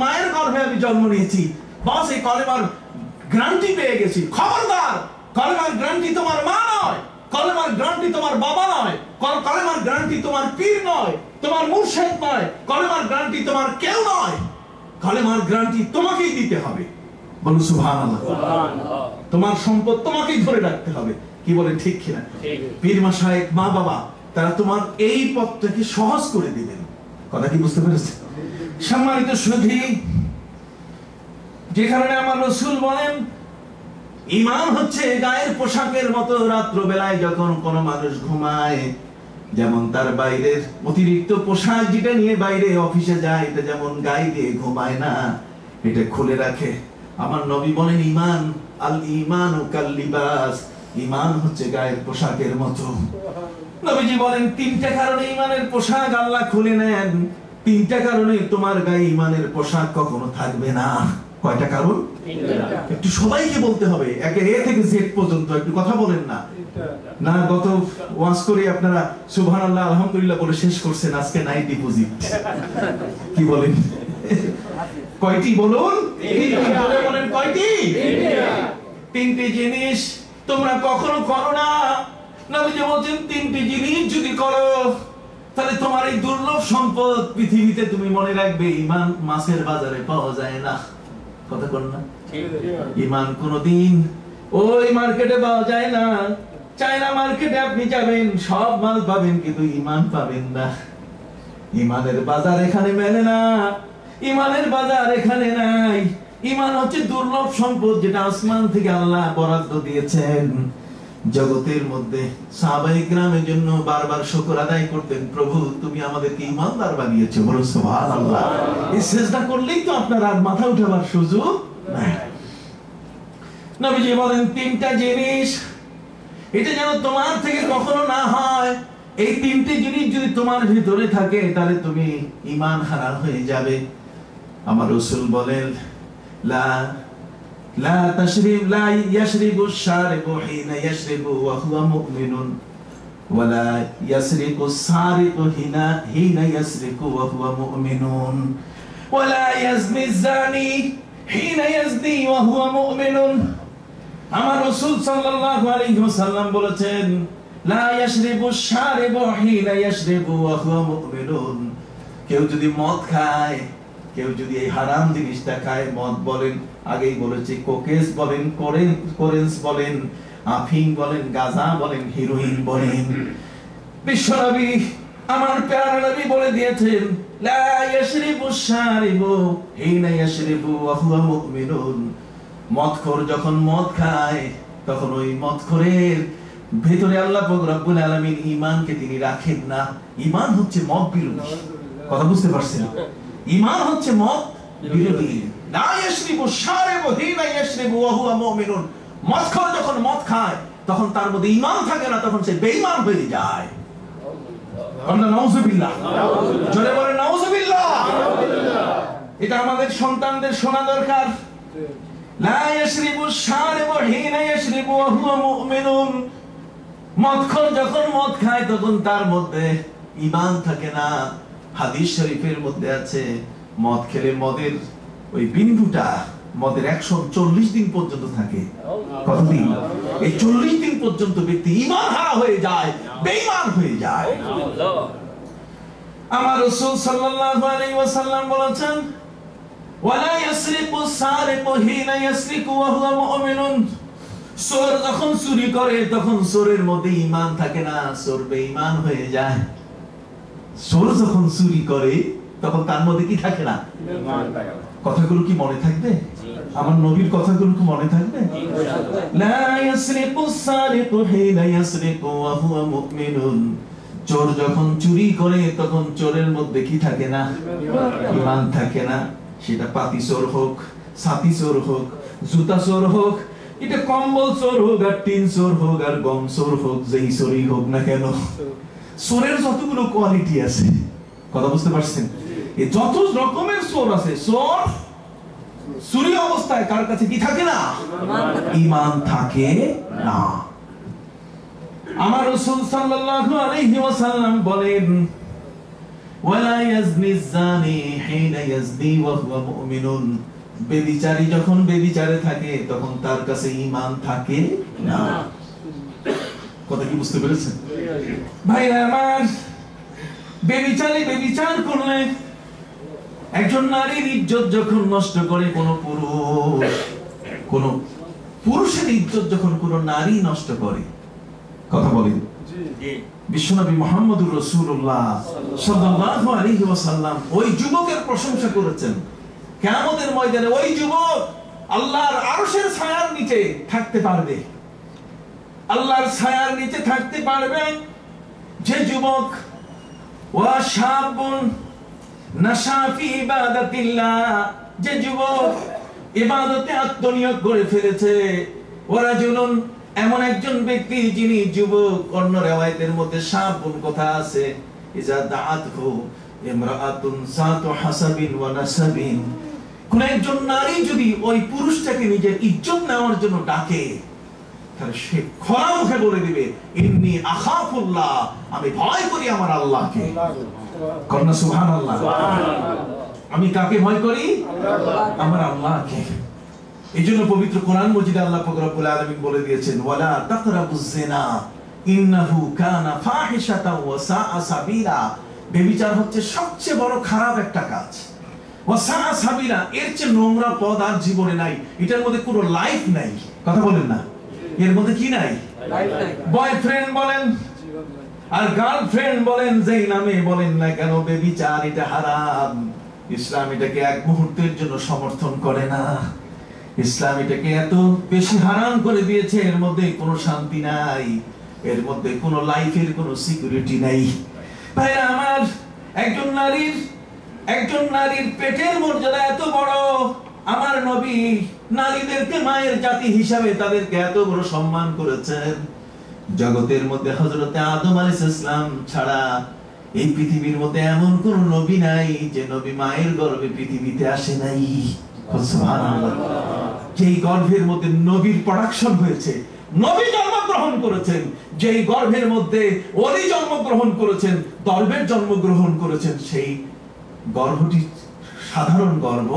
মায়ের গর্ভে আমি জন্ম নিয়েছি, বাস এই কলেমার গ্যারান্টি পেয়ে গেছি। খবরদার, কলেমার গ্যারান্টি তোমার মা নয়, কলেমার গ্যারান্টি তোমার বাবা নয়, কলেমার গ্যারান্টি তোমার পীর নয়, তোমার মুর্শিদ নয়, কলেমার গ্যারান্টি তোমার কেউ নয়। কলেমার গ্যারান্টি তোমাকেই দিতে হবে। বলুন সুবহানাল্লাহ। তোমার সম্পদ তোমাকেই ধরে রাখতে হবে। কি বলেন, ঠিক কিনা? পীর মাশায়েখ, মা বাবা, তারা তোমার এই পথটাকে সহজ করে দিবেন। কথা কি বুঝতে পেরেছেন? সম্মানিত সুধী, যে কারণে আমার রাসূল বলেন ঈমান হচ্ছে গায়ের পোশাকের মতো। রাত্র বেলায় যখন কোন মানুষ ঘুমায়, যেমন তার বাইরের অতিরিক্ত পোশাক যেটা নিয়ে বাইরে অফিসে যায়, এটা যেমন গায়ে দিয়ে ঘুমায় না, এটা খুলে রাখে। আমার নবী বলেন ঈমান আল ঈমানু কাল লিবাস, ঈমান হচ্ছে গায়ের পোশাকের মতো। নবীজি বলেন তিনটা কারণে ঈমানের পোশাক আল্লাহ খুলে নেন, তিনটা কারণে তোমার গায়ে ঈমানের পোশাক কখনো থাকবে না। কয়টা কারণ? একটু সবাইকে বলতে হবে, একে এ থেকে জেড পর্যন্ত। একটু কথা বলেন না, না গত ওয়াজ করে আপনারা সুবহানাল্লাহ আলহামদুলিল্লাহ বলে শেষ করছেন, আজকে নাই ডিপোজিট। কি বলেন? কয়টি বলুন? বলেন কয়টি? তিনটি জিনিস তোমরা কখনো করো না। নবীজি বলেন তিনটি জিনিস যদি করো তাহলে তোমার এই দুর্লভ সম্পদ পৃথিবীতে তুমি মনে রাখবে, ঈমান মাছের বাজারে পাওয়া যায় না। কথা কোন না? ঈমান কোনদিন ওই মার্কেটে পাওয়া যায় না। চায়না মার্কেটে আপনি যাবেন, সব মাল পাবেন, কিন্তু ঈমান পাবেন না। ঈমানের বাজার এখানে মেলে না, ঈমানের বাজার এখানে নাই। ঈমান হচ্ছে দুর্লভ সম্পদ, যেটা আসমান থেকে আল্লাহ বরাদ্দ দিয়েছেন জগতের মধ্যে। সাহাবায়ে কেরামের জন্য বারবার শুকর আদায় করতেন, প্রভু তুমি আমাদেরকে ঈমানদার বানিয়েছো। বলুন সুবহানাল্লাহ। এই সিজদা করলেই তো আপনার আর মাথা উঠাবার সুযোগ নাই। নবীজি বলেন তিনটা জিনিস, এটা যেন তোমার থেকে কখনো না হয়। এই তিনটি জিনিস যদি তোমার ভিতরে থাকে তাহলে তুমি ঈমান হারা হয়ে যাবে। আমার রাসূল বলেন লা ইয়াশরিবু শারিবু হিনা ইয়াশরিবু ওয়া হুয়া মুমিনুন ওয়া লা ইয়াসরিকু সারিকু হিনা ইয়াসরিকু ওয়া হুয়া মুমিনুন ওয়া লা ইয়াজনি জানি হিনা ইয়াজনি ওয়া হুয়া মুমিনুন। আমার রাসূল সাল্লাল্লাহু আলাইহি ওয়াসাল্লাম বলেছেন লা ইয়াশরিবু শারিবু হিনা ইয়াশরিবু ওয়া হুয়া মুমিনুন। কেউ যদি মদ খায়, কেউ যদি এই হারাম জিনিসটা খায়, মদ বলেন, আগেই বলেছি, কোকেস বলেন, কোরেন্স বলেন, আফিং বলেন, গাঁজা বলেন, হিরোইন বলেন, বিশ্বনবী আমার প্যারা নবী বলে দিয়েছেন লা ইয়াশরিবু শারিবু হিনা ইয়াশরিবু ওয়া হুয়া মুমিনুন। মদখোর যখন মদ খায় তখন ওই মদখোরের ভেতরে আল্লাহ পাক রব্বুল আলামিন ঈমানকে তিনি রাখেন না। ঈমান হচ্ছে মদ বিরোধী। কথা বুঝতে পারছেন? ঈমান হচ্ছে মদ বিরোধী। লা ইয়াশরিবু শারিবু হিনা ইয়াশরিবু ওয়া হুয়া মুমিনুন। মদখোর যখন মদ খায় তখন তার মধ্যে ঈমান থাকে না, তখন সে বেঈমান হয়ে যায়। আমরা নাউজুবিল্লাহ, জোরে বলেন নাউজুবিল্লাহ। এটা আমাদের সন্তানদের শোনা দরকার। লা ইয়াশরিবু শারিবু হিনা ইয়াশরিবু ওয়া হুয়া মুমিনুন। মদখোর যখন মদ খায় তখন তার মধ্যে ঈমান থাকে না। হাদিস শরীফের মধ্যে আছে মদ খেলে মদের ওই বিন্দুটা মদের 140 দিন পর্যন্ত থাকে। কতদিন? এই 40 দিন পর্যন্ত ব্যক্তি ঈমান হারা হয়ে যায়, বেঈমান হয়ে যায়। আমার রাসূল সাল্লাল্লাহু আলাইহি ওয়াসাল্লাম বলেছেন ওয়ালা ইয়াসরিকু সারিকু হিনা ইয়াসরিকু ওয়া হুয়া মুমিনুন। চোর যখন চুরি করে তখন চোরের মধ্যে ঈমান থাকে না, চোর বেঈমান হয়ে যায়। চোর যখন চুরি করে তখন তার মধ্যে কি থাকে না? ঈমান থাকে না। কথাগুলো কি মনে থাকবে? আমার নবীর কথাগুলো কি মনে থাকবে? লা ইয়াসরিকু সারিকু হিনা ইয়াসরিকু ওয়া হুয়া মুমিনুন। চোর যখন চুরি করে তখন চোরের মধ্যে কি থাকে না? ঈমান থাকে না। সেটা পাতি চোর হোক, ছাতি চোর হোক, জুতা চোর হোক, এটা কম্বল চোর হোক, আর টিন চোর হোক, আর গম চোর হোক, যেই চোরই হোক না কেন, চোরের যতগুলো কোয়ালিটি আছে, কথা বুঝতে পারছেন? এই যত রকমের চোর আছে, চোর চুরি অবস্থায় কার কাছে কি থাকে না? ঈমান থাকে না। আমার রাসূল সাল্লাল্লাহু আলাইহি ওয়াসাল্লাম বলেন ওয়ালা ইয়াজনি যানি হিনা ইয়াজনি ওয়া হুয়া মুমিনুন, ব্যভিচারী যখন ব্যভিচারে থাকে তখন তার কাছে ঈমান থাকে না। কথা কি বুঝতে পেরেছেন ভাইরা আমার? ব্যভিচারী ব্যভিচার করলে, একজন নারীর ইজ্জত যখন নষ্ট করে কোন পুরুষের ইজ্জত যখন কোন নারী নষ্ট করে, কথা বলেন, বিশ্বনবী মুহাম্মদুর রাসূলুল্লাহ সাল্লাল্লাহু আলাইহি ওয়াসাল্লাম ওই যুবকের প্রশংসা করেছেন। কিয়ামতের ময়দানে ওই যুবক আল্লাহর আরশের ছায়ার নিচে থাকতে পারবে, আল্লাহর ছায়ার নিচে থাকতে পারবে যে যুবক ওয়া শাবুন নাশা ফি ইবাদাতিল্লাহ, যে যুবক ইবাদতে আত্মনিয়োগ করে ফেলেছে। ওয়া রাজুলুন, এমন একজন ব্যক্তি যিনি যুবক, অন্য riwayতের মধ্যে শাবুন কথা আছে, ইজা দাআতহু ইমরাআতুন সাতু হাসাবিন ওয়া নাসাবিন, কোন একজন নারী যদি ওই পুরুষটাকে নিজের ইজ্জত নেওয়ার জন্য ডাকে, তাহলে সে খোলা মুখে বলে দিবে, ইন্নী আখাফুল্লাহ, আমি ভয় করি আমার আল্লাহকে। কন্যা সুবহানাল্লাহ। আমি কাকে ভয় করি? আমার আল্লাহকে। এইজন্য পবিত্র কোরআন মজিদে আল্লাহ পাক রব্বুল আলামিন বলে দিয়েছেন, ওয়ালা তাকরাবুজ জিনা ইন্নাহু কানা ফাহিশাতাও ওয়া সাআ সাবিলা, ব্যভিচার হচ্ছে সবচেয়ে বড় খারাপ একটা কাজ। ওয়া সাআ সাবিলা, এর চেয়ে নোংরা পথ আর জীবনে নাই। এটার মধ্যে কোনো লাইফ নাই। কথা বলেন না, এর মধ্যে কি নাই? লাইফ নাই। বয়ফ্রেন্ড বলেন আর গার্লফ্রেন্ড বলেন, যেই নামে বলেন না কেন, ব্যভিচার এটা হারাম। ইসলাম এটাকে এক মুহূর্তের জন্য সমর্থন করে না। ইসলাম এটাকে এত বেশি হারাম করে দিয়েছে, এর মধ্যে কোনো শান্তি নাই, এর মধ্যে কোনো লাইফের কোনো সিকিউরিটি নাই। ভাইরা আমার, একজন নারীর পেটের মর্যাদা এত বড়। আমার নবী নারীদেরকে মায়ের জাতি হিসাবে তাদেরকে এত বড় সম্মান করেছেন। জগতের মধ্যে হযরতে আদম আলাইহিস সালাম ছাড়া এই পৃথিবীর মধ্যে এমন কোন নবী নাই যে নবী মায়ের গর্ভে পৃথিবীতে আসে নাই। সুবহানাল্লাহ। যেই গর্ভের মধ্যে নবীর প্রোডাকশন হয়েছে, নবী জন্মগ্রহণ করেছেন, যেই গর্ভের মধ্যে ওলি জন্মগ্রহণ করেছেন, দর্বের জন্মগ্রহণ করেছেন, সেই গর্ভটি সাধারণ গর্ভ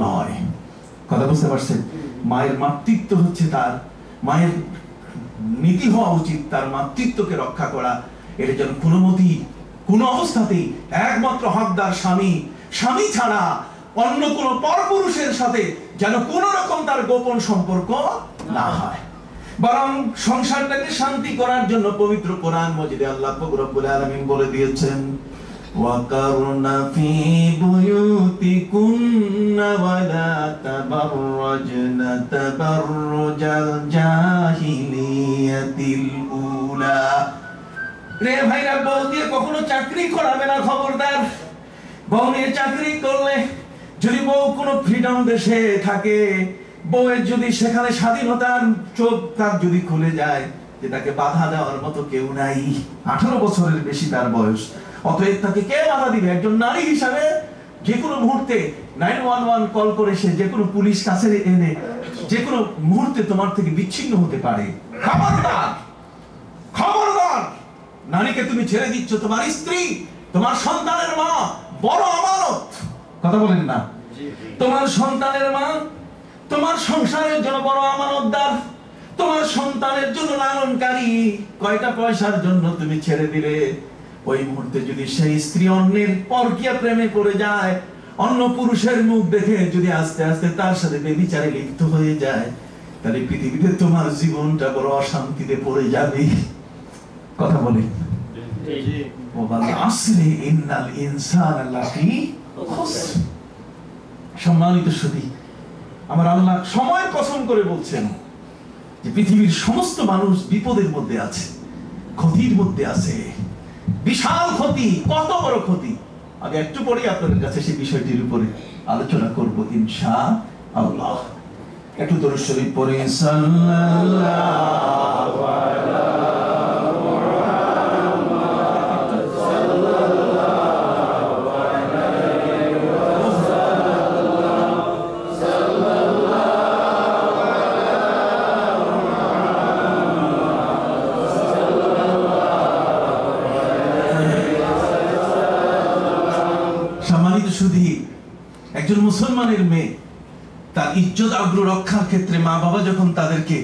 নয়। কথা বুঝতে পারছেন? মায়ের মাতৃত্ব হচ্ছে তার, মায়ের নীতি হওয়া উচিত তার মাতৃত্বকে রক্ষা করা। এটা যেন কোন অবস্থাতেই একমাত্র হকদার স্বামী ছাড়া অন্য কোন পরপুরুষের সাথে যেন কোন রকম তার গোপন সম্পর্ক না হয়। বরং সংসারটাকে শান্তি করার জন্য পবিত্র কোরআন মজিদে আল্লাহ পাক রব্বুল আলামিন বলে দিয়েছেন, ওয়াকারনা ফি বুয়ুতিকুন্না ওয়ালা তাবাররাজনা তাবাররুজাল জাহিলিয়াতিল উলা। রে ভাইরা, বউ দিয়ে কখনো চাকরি করাবে না, খবরদার। বউ নিয়ে চাকরি করলে যদি বউ কোনো ফ্রিডম দেশে থাকে, বউয়ের যদি সেখানে স্বাধীনতার চোখ তার যদি খুলে যায়, যে তাকে বাধা দেওয়ার মতো কেউ নাই, 18 বছরের বেশি তার বয়স, অতএব তাকে কে বাধা দিবে? একজন নারী হিসাবে যে কোনো মুহূর্তে 911 কল করে সে যে কোনো পুলিশ কাছে এনে যে কোনো মুহূর্তে তোমার থেকে বিচ্ছিন্ন হতে পারে। খবরদার, খবরদার, নারীকে তুমি ছেড়ে দিচ্ছ, তোমার স্ত্রী, তোমার সন্তানের মা বড় আমানত। কথা বলেন না? তোমার সন্তানের মা তোমার সংসারের জন্য বড় আমানতদার, তোমার সন্তানের জন্য লালনকারী। কয়টা পয়সার জন্য তুমি ছেড়ে দিলে, ওই মুহূর্তে যদি সেই স্ত্রী অন্যের পরকীয়া প্রেমে পড়ে যায়, অন্য পুরুষের মুখ দেখে যদি আস্তে আস্তে তার সাথে ব্যভিচারে লিপ্ত হয়ে যায়, তাহলে পৃথিবীতে তোমার জীবনটা বড় অশান্তিতে পড়ে যাবে। কথা বলে সম্মানিত সুধী, আমার আল্লাহ সময় কসম করে বলছেন যে পৃথিবীর সমস্ত মানুষ বিপদের মধ্যে আছে, ক্ষতির মধ্যে আছে, বিশাল ক্ষতি। কত বড় ক্ষতি? আগে একটু পরে আপনাদের কাছে সেই বিষয়টির উপরে আলোচনা করব ইনশাআল্লাহ। একটু দরুদ শরীফ পড়ে সাল্লাল্লাহু আলাইহি ঘরের মেয়ে তার ইজ্জত আবরু রক্ষার ক্ষেত্রে মা বাবা যখন তাদেরকে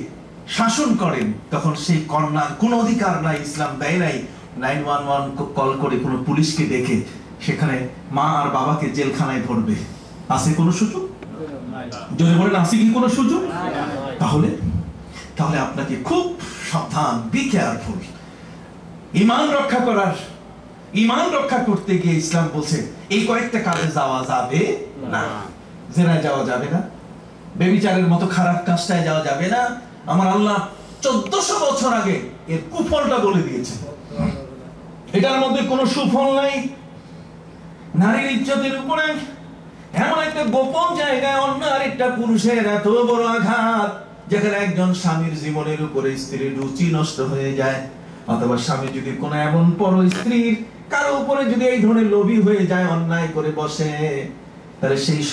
শাসন করেন, তখন সেই কন্যার কোনো অধিকার নাই, ইসলাম দেয় নাই 911 কল করে কোনো পুলিশকে ডেকে সেখানে মা আর বাবাকে জেলখানায় ভরবে। আছে কোনো সুযোগ? যদি বলেন আছে কি কোনো সুযোগ? তাহলে তাহলে আপনাকে খুব সাবধান, বি কেয়ারফুল। ঈমান রক্ষা করতে গিয়ে ইসলাম বলছে এই কয়েকটা কাজে যাওয়া যাবে না। জেনায় যাওয়া যাবে না, বেবিচারের মতো খারাপ কাজটায় যাওয়া যাবে না। আমার আল্লাহ 1400 বছর আগে এর কুফলটা বলে দিয়েছে, এটার মধ্যে কোনো সুফল নাই। নারীর ইজ্জতের উপরে এমন একটা গোপন জায়গায় অন্য আরেকটা পুরুষের এত বড় আঘাত, যেখানে একজন স্বামীর জীবনের উপরে স্ত্রীর রুচি নষ্ট হয়ে যায়, অথবা স্বামী যদি কোনো এমন পর স্ত্রীর কারো উপরে যদি এই ধরনের লোভী হয়ে যায়, অন্যায় করে বসে, তাহলে সেই